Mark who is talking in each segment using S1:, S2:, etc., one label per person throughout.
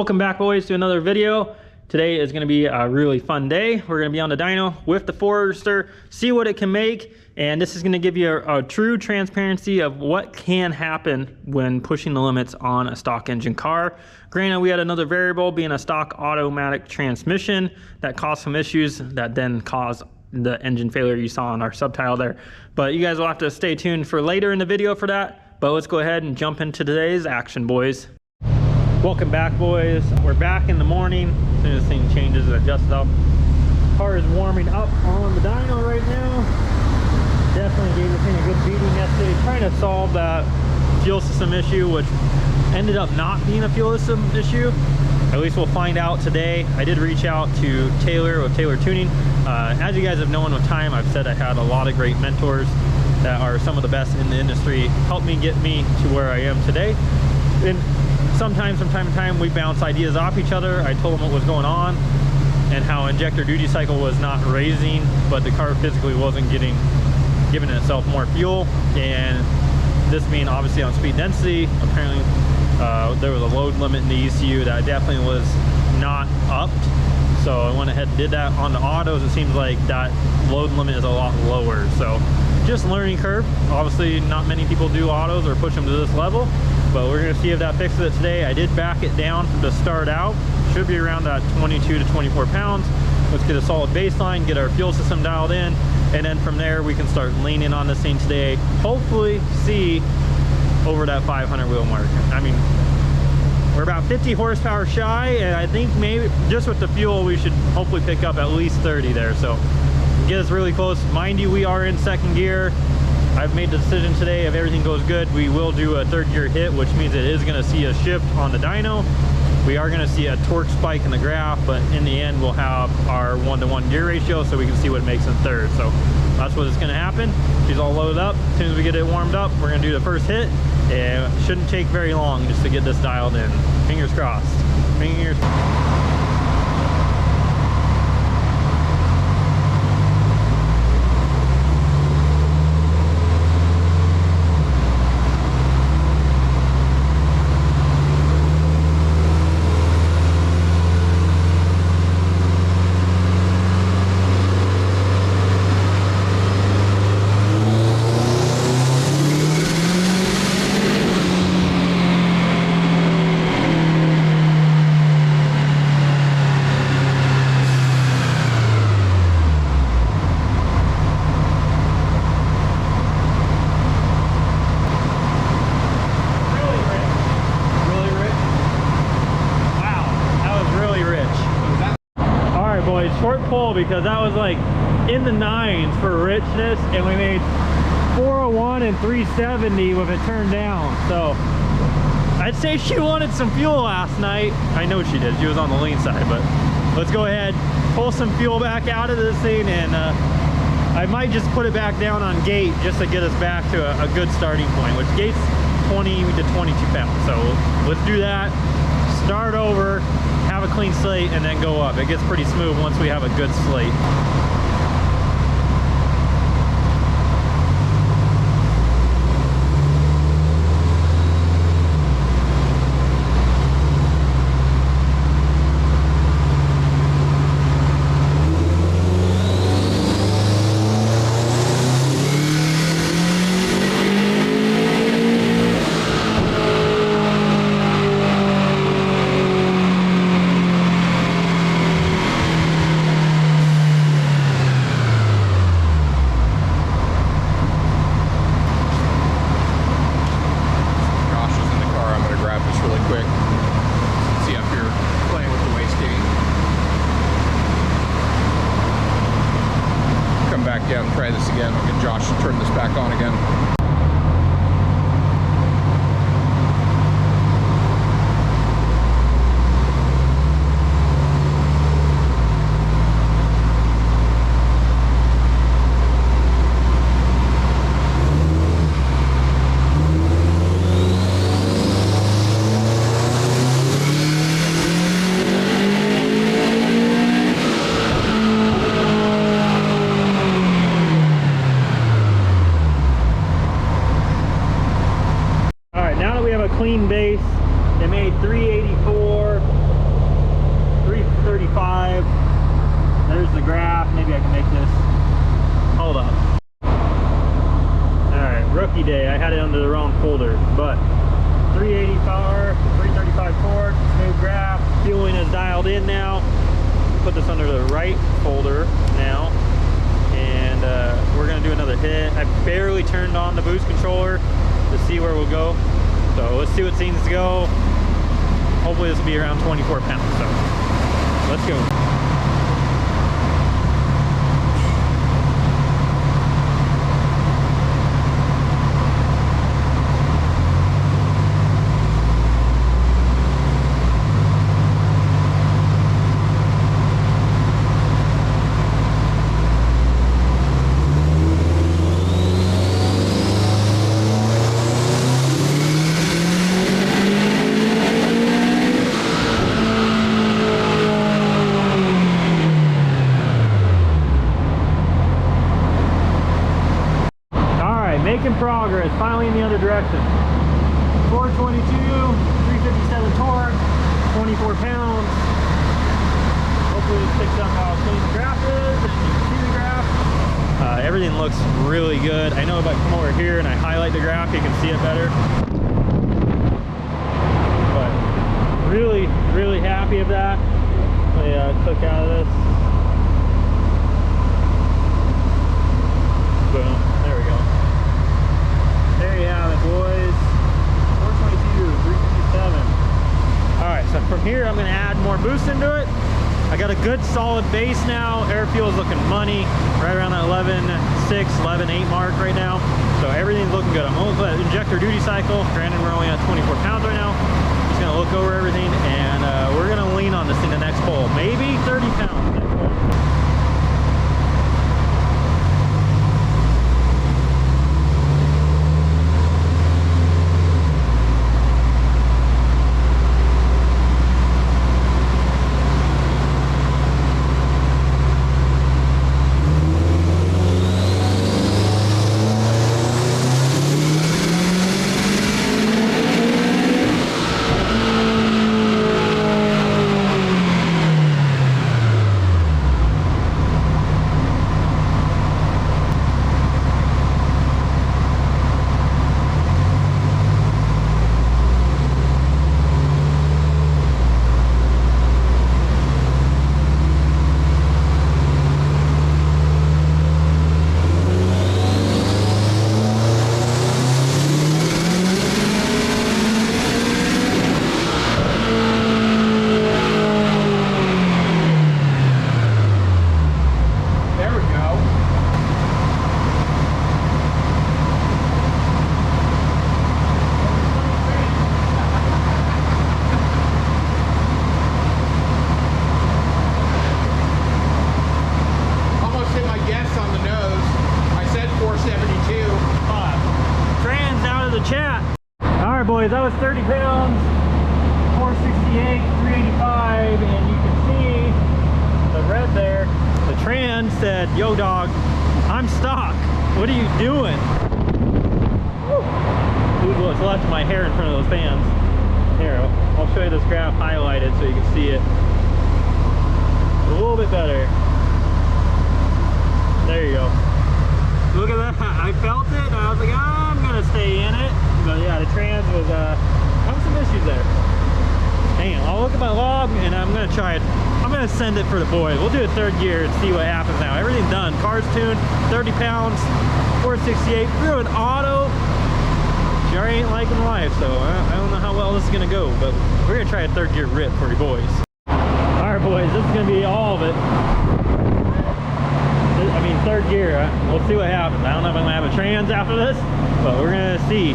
S1: Welcome back, boys, to another video. Today is going to be a really fun day. We're going to be on the dyno with the Forester, see what it can make, and this is going to give you a true transparency of what can happen when pushing the limits on a stock engine car. Granted, we had another variable being a stock automatic transmission that caused some issues that then caused the engine failure you saw on our subtitle there. But you guys will have to stay tuned for later in the video for that. But let's go ahead and jump into today's action, boys. Welcome back, boys. We're back in the morning. As soon as this thing changes, it adjusts up. Car is warming up on the dyno right now. Definitely gave this thing a good beating yesterday, trying to solve that fuel system issue, which ended up not being a fuel system issue. At least we'll find out today. I did reach out to Taylor with Taylor Tuning. As you guys have known with time, I've said I had a lot of great mentors that are some of the best in the industry, helped me get me to where I am today. And sometimes, from time to time, we bounce ideas off each other. I told him what was going on and how injector duty cycle was not raising, but the car physically wasn't giving itself more fuel. And this being obviously on speed density, apparently there was a load limit in the ECU that definitely was not upped. So I went ahead and did that on the autos. It seems like that load limit is a lot lower. So just learning curve. Obviously not many people do autos or push them to this level, but we're gonna see if that fixes it today. I did back it down to start out. Should be around that 22 to 24 pounds. Let's get a solid baseline, get our fuel system dialed in, and then from there we can start leaning on this thing today. Hopefully see over that 500 wheel mark. I mean, we're about 50 horsepower shy, and I think maybe just with the fuel we should hopefully pick up at least 30 there. So get us really close. Mind you, we are in second gear. I've made the decision today, if everything goes good, we will do a third gear hit, which means it is going to see a shift on the dyno. We are going to see a torque spike in the graph, but in the end we'll have our 1-to-1 gear ratio so we can see what it makes in third. So that's what is going to happen. She's all loaded up. As soon as we get it warmed up, we're going to do the first hit, and it shouldn't take very long just to get this dialed in. Fingers crossed. Fingers crossed. Short pull, because that was like in the 9s for richness, and we made 401 and 370 with it turned down. So I'd say she wanted some fuel last night. I know she did. She was on the lean side, but let's go ahead, pull some fuel back out of this thing, and I might just put it back down on gate just to get us back to a good starting point, which gate's 20 to 22 pounds. So let's do that, start over, have a clean slate, and then go up. It gets pretty smooth once we have a good slate.
S2: Try this again. I'll get Josh to turn this back on again.
S1: Clean base. It made 384. 335. There's the graph. Maybe I can make this. Hold up. Alright, rookie day. I had it under the wrong folder, but 380 power, 335 torque, smooth graph. Fueling is dialed in now. Put this under the right folder now. And we're going to do another hit. I barely turned on the boost controller to see where we'll go. So let's see what seems to go. Hopefully this will be around 24 pounds. So let's go. Making progress, finally in the other direction. 422, 357 torque, 24 pounds. Hopefully this picks up how clean the graph is, and you can see the graph. Everything looks really good. I know if I come over here and I highlight the graph, you can see it better. But really, really happy of that. I took out of this. Boom. There we go. There you have it, boys. 422, 357. Alright, so from here I'm going to add more boost into it. I got a good solid base now. Air fuel is looking money. Right around that 11.6, 11.8 mark right now. So everything's looking good. I'm going to put an injector duty cycle. Granted, we're only at 24 pounds right now. Just going to look over everything, and we're going to lean on this in the next pull. Maybe 30 pounds next pull. Boys, that was 30 pounds, 468, 385, and you can see the red there. The trans said, "Yo dog, I'm stuck. What are you doing?" Dude, what's left of my hair in front of those fans. Here, I'll show you this graph highlighted so you can see it a little bit better. There you go. Look at that. I felt it and I was like, I'm gonna stay in it. But yeah, the trans was having some issues there. Dang it, I'll look at my log and I'm gonna try it. I'm gonna send it for the boys. We'll do a third gear and see what happens now. Everything's done. Car's tuned, 30 pounds, 468, through an auto. Sure ain't liking life, so I don't know how well this is gonna go, but we're gonna try a third gear rip for you boys. Alright boys, this is gonna be all of it. I mean, third gear. We'll see what happens. I don't know if I'm gonna have a trans after this, but we're gonna see.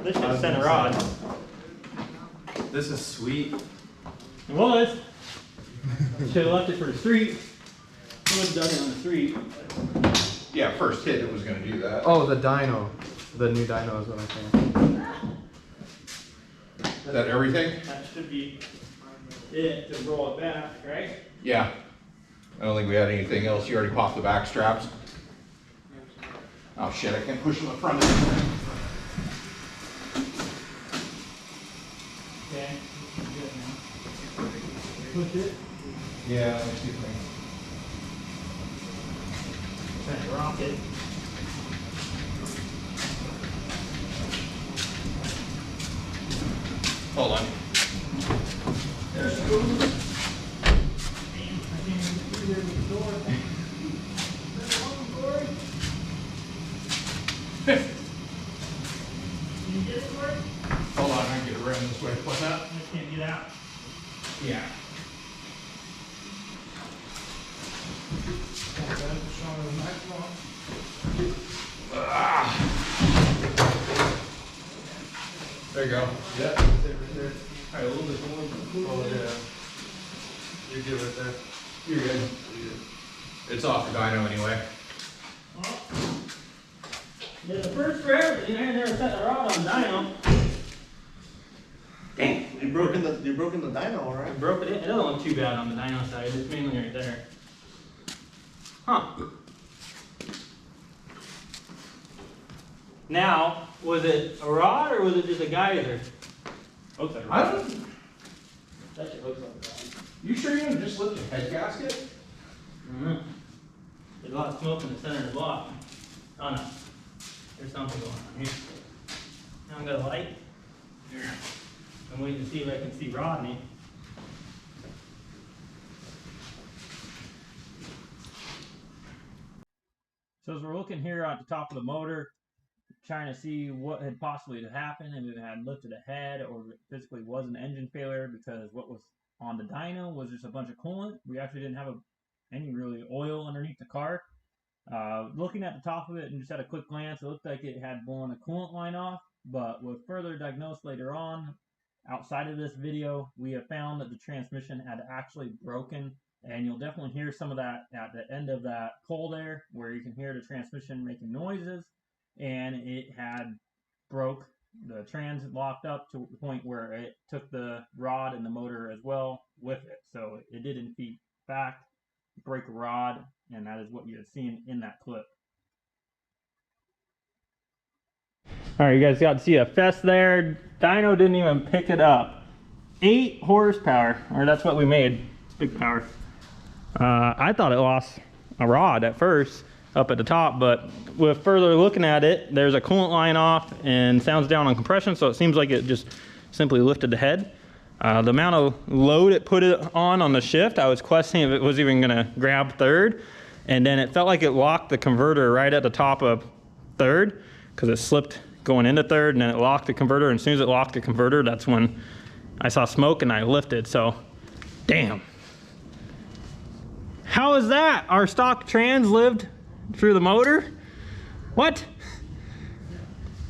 S1: This is center rod.
S3: This is sweet.
S1: It was. Should have left it for the street. I would have done it on the street.
S2: Yeah, first hit it was going to do that.
S3: Oh, the dyno. The new dyno is what I'm saying.
S2: Is that everything?
S1: That should be it to roll it back, right?
S2: Yeah. I don't think we had anything else. You already popped the back straps. Oh shit, I can't push on the front of it.
S1: Okay. Good now. Push it.
S2: Yeah, let me see if
S1: Trying to rock it.
S2: Hold on.
S1: There it goes. Damn, I can't even get through there with the door. That's long, Corey. Can you get it, Corey?
S2: Hold on, I can get it around this way. What's that?
S1: I can't get out.
S2: Yeah. There you go.
S3: Yeah, right there.
S2: Alright, a little bit more.
S3: Oh, yeah. You're good right there.
S2: You're good. It's off the dyno anyway.
S1: Yeah, the first for everything. I had never set the rod on the dyno. Dang.
S4: You broken the dyno, all
S1: I
S4: right?
S1: broke it in. It doesn't look too bad on the dyno side. It's mainly right there. Huh. Now, was it a rod or was it just a geyser? Looks like a
S2: I
S1: rod.
S2: don't.
S1: That shit looks like a rod.
S2: You sure you didn't just lift the head gasket?
S1: Mm-hmm. There's a lot of smoke in the center of the block. Oh no. There's something going on here. Now I got a light. Here. I'm waiting to see if I can see Rodney. So as we're looking here at the top of the motor, trying to see what had possibly happened, and if it had lifted ahead or if it physically was an engine failure, because what was on the dyno was just a bunch of coolant. We actually didn't have any really oil underneath the car. Looking at the top of it and just at a quick glance, it looked like it had blown a coolant line off, but with further diagnosis later on, outside of this video, we have found that the transmission had actually broken, and you'll definitely hear some of that at the end of that pull there, where you can hear the transmission making noises, and it had broke. The trans locked up to the point where it took the rod and the motor as well with it. So it did in fact break a rod, and that is what you had seen in that clip. All right, you guys got to see a fest there. Dyno didn't even pick it up. 8 horsepower, or that's what we made. Big power. I thought it lost a rod at first up at the top, but with further looking at it, there's a coolant line off and sounds down on compression, so it seems like it just simply lifted the head. The amount of load it put it on the shift, I was questioning if it was even gonna grab third, and then it felt like it locked the converter right at the top of third, because it slipped going into third, and then it locked the converter, and as soon as it locked the converter, that's when I saw smoke and I lifted. So damn, how is that? Our stock trans lived through the motor? What?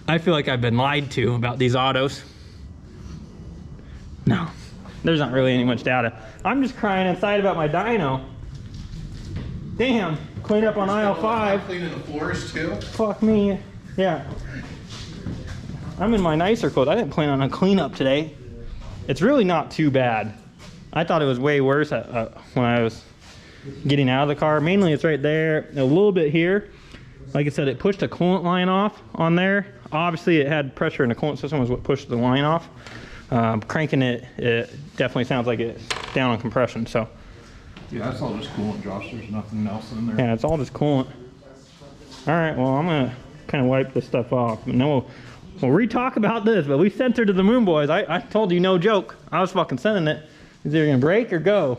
S1: I feel like I've been lied to about these autos. No, there's not really any much data. I'm just crying inside about my dyno. Damn, clean up on aisle 5.
S2: Cleaning the floors too.
S1: Fuck me. Yeah. I'm in my nicer clothes. I didn't plan on a cleanup today. It's really not too bad. I thought it was way worse when I was getting out of the car. Mainly it's right there, a little bit here. Like I said, it pushed a coolant line off on there. Obviously it had pressure in the coolant system was what pushed the line off. Cranking it, it definitely sounds like it's down on compression. So
S2: Yeah, that's all just coolant, Josh. There's nothing else in there.
S1: yeah, it's all just coolant. All right, well, I'm gonna kind of wipe this stuff off, and then we'll re-talk about this. But we sent her to the moon, boys. I told you, no joke. I was fucking sending it. It's either gonna break or go.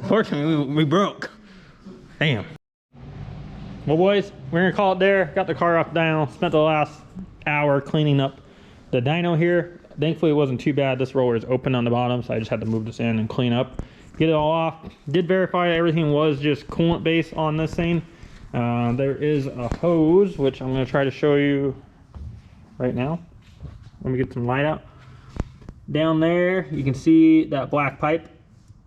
S1: Fortunately, we broke. Damn. Well, boys, we're gonna call it there. Got the car off dyno. Spent the last hour cleaning up the dyno here. Thankfully, it wasn't too bad. This roller is open on the bottom, so I just had to move this in and clean up, get it all off. Did verify everything was just coolant base on this thing. There is a hose, which I'm gonna try to show you right now. Let me get some light out. Down there, you can see that black pipe.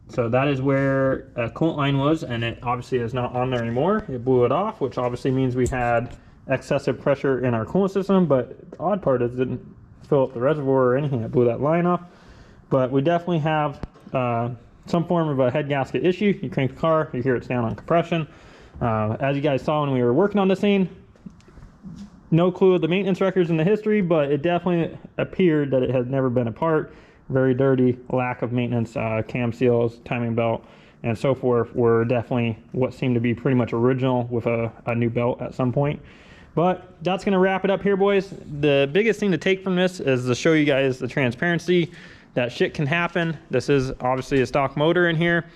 S1: So that is where a coolant line was, and it obviously is not on there anymore. It blew it off, which obviously means we had excessive pressure in our coolant system, but the odd part is it didn't fill up the reservoir or anything that blew that line off. But we definitely have some form of a head gasket issue. You crank the car, you hear it's down on compression. As you guys saw when we were working on this thing, no clue of the maintenance records in the history, but it definitely appeared that it had never been apart. Very dirty, lack of maintenance, cam seals, timing belt, and so forth were definitely what seemed to be pretty much original with a new belt at some point. But that's gonna wrap it up here, boys. The biggest thing to take from this is to show you guys the transparency that shit can happen. This is obviously a stock motor in here.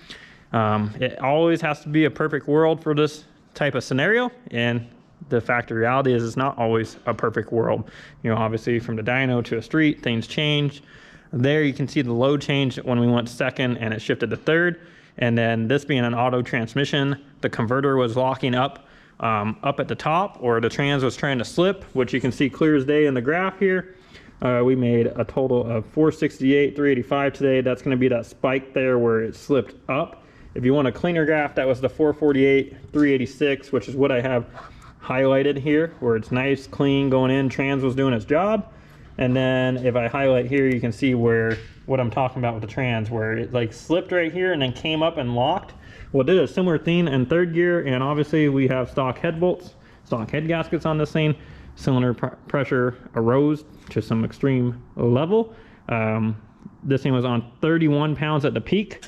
S1: It always has to be a perfect world for this type of scenario, and the fact of reality is it's not always a perfect world. You know, obviously from the dyno to a street, things change. There you can see the load change when we went second and it shifted to third. And then this being an auto transmission, the converter was locking up at the top, or the trans was trying to slip, which you can see clear as day in the graph here. We made a total of 468, 385 today. That's gonna be that spike there where it slipped up. If you want a cleaner graph, that was the 448, 386, which is what I have highlighted here, where it's nice, clean, going in, trans was doing its job. And then if I highlight here, you can see where what I'm talking about with the trans, where it like slipped right here and then came up and locked. Well, it did a similar thing in third gear, and obviously we have stock head bolts, stock head gaskets on this thing. Cylinder pressure arose to some extreme level. This thing was on 31 pounds at the peak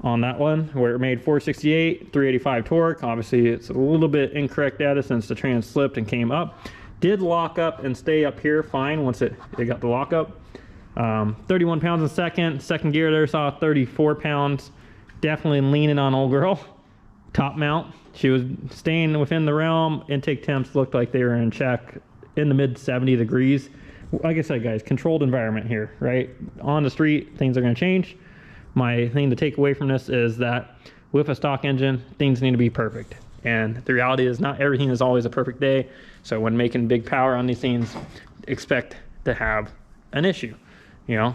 S1: on that one, where it made 468, 385 torque. Obviously it's a little bit incorrect data since the trans slipped and came up. Did lock up and stay up here fine once it got the lockup. 31 pounds a second. Second gear there saw 34 pounds. Definitely leaning on old girl. Top mount. She was staying within the realm. Intake temps looked like they were in check in the mid 70 degrees. Like I said, guys, controlled environment here, right? On the street, things are going to change. My thing to take away from this is that with a stock engine, things need to be perfect. And the reality is not everything is always a perfect day. So when making big power on these things, expect to have an issue. You know,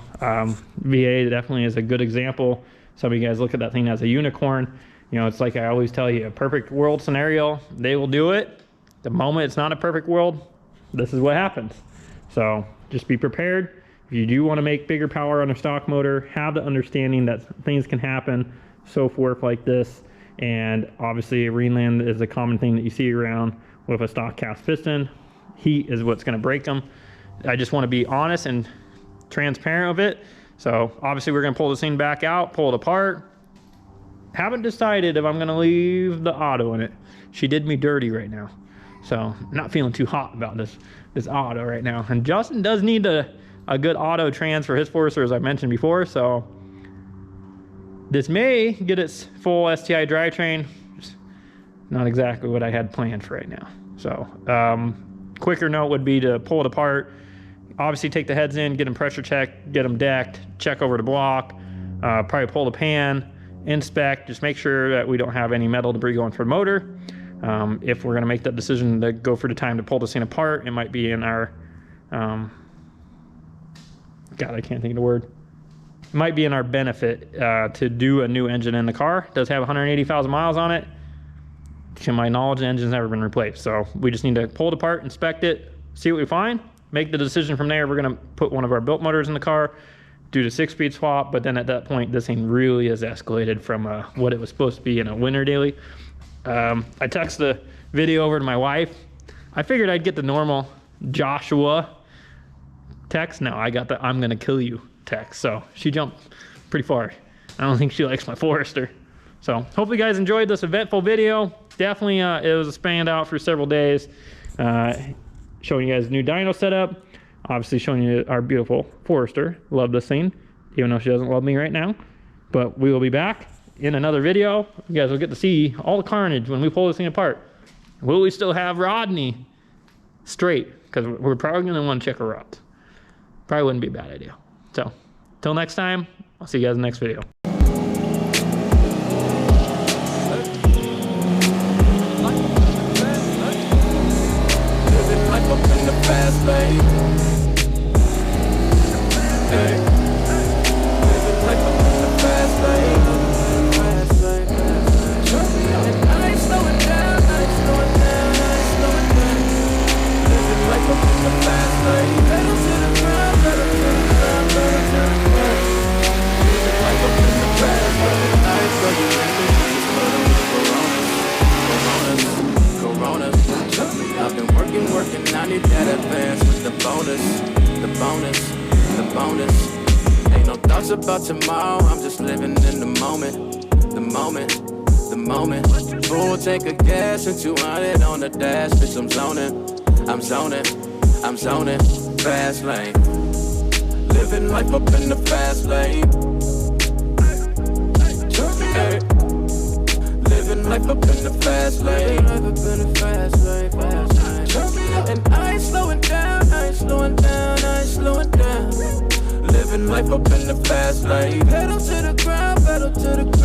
S1: VA definitely is a good example. Some of you guys look at that thing as a unicorn. You know, it's like I always tell you, a perfect world scenario, they will do it. The moment it's not a perfect world, this is what happens. So just be prepared. If you do want to make bigger power on a stock motor, have the understanding that things can happen, so forth like this. And obviously Reenland is a common thing that you see around with a stock cast piston. Heat is what's going to break them. I just want to be honest and transparent with it. So obviously we're going to pull this thing back out, pull it apart. Haven't decided if I'm going to leave the auto in it. She did me dirty right now, so not feeling too hot about this auto right now. And Justin does need a good auto trans for his Forester, as I mentioned before. So this may get its full STI drivetrain. Not exactly what I had planned for right now. So quicker note would be to pull it apart. Obviously take the heads in, get them pressure checked, get them decked, check over the block, probably pull the pan, inspect, just make sure that we don't have any metal debris going for the motor. If we're gonna make that decision to go for the time to pull this thing apart, it might be in our, God, I can't think of the word. It might be in our benefit to do a new engine in the car. It does have 180,000 miles on it. To my knowledge, the engine's never been replaced. So we just need to pull it apart, inspect it, see what we find, make the decision from there. We're gonna put one of our built motors in the car, do the 6-speed swap, but then at that point, this thing really has escalated from what it was supposed to be in a winter daily. I texted the video over to my wife. I figured I'd get the normal Joshua text. No, I got the I'm gonna kill you text. So she jumped pretty far. I don't think she likes my Forester. So hopefully you guys enjoyed this eventful video. Definitely it was spanned out for several days. Showing you guys the new dyno setup. Obviously showing you our beautiful Forester. Love this thing, even though she doesn't love me right now. But we will be back in another video. You guys will get to see all the carnage when we pull this thing apart. Will we still have Rodney straight? Because we're probably going to want to check our rods. Probably wouldn't be a bad idea. So, till next time, I'll see you guys in the next video.
S5: Fast lane. Ay. Living life up in the fast lane. And I ain't slowing down, I ain't slowing down, I ain't slowing down. Living life up in the fast lane. Pedal to the ground, pedal to the ground, pedal to the ground. Living life up in the fast lane. I ain't slowing down, Coronas. I've been working, I need that advance with the bonus. Ain't no thoughts about tomorrow, I'm just living in the moment. Full tank of gas and 200 on the dash, bitch, I'm zoning, fast lane. Living life up in the fast lane. Hey. Living life up in the fast lane. And I ain't slowing down, I ain't slowing down, I ain't slowing down. Living life up in the fast lane. Pedal to the ground, pedal to the ground.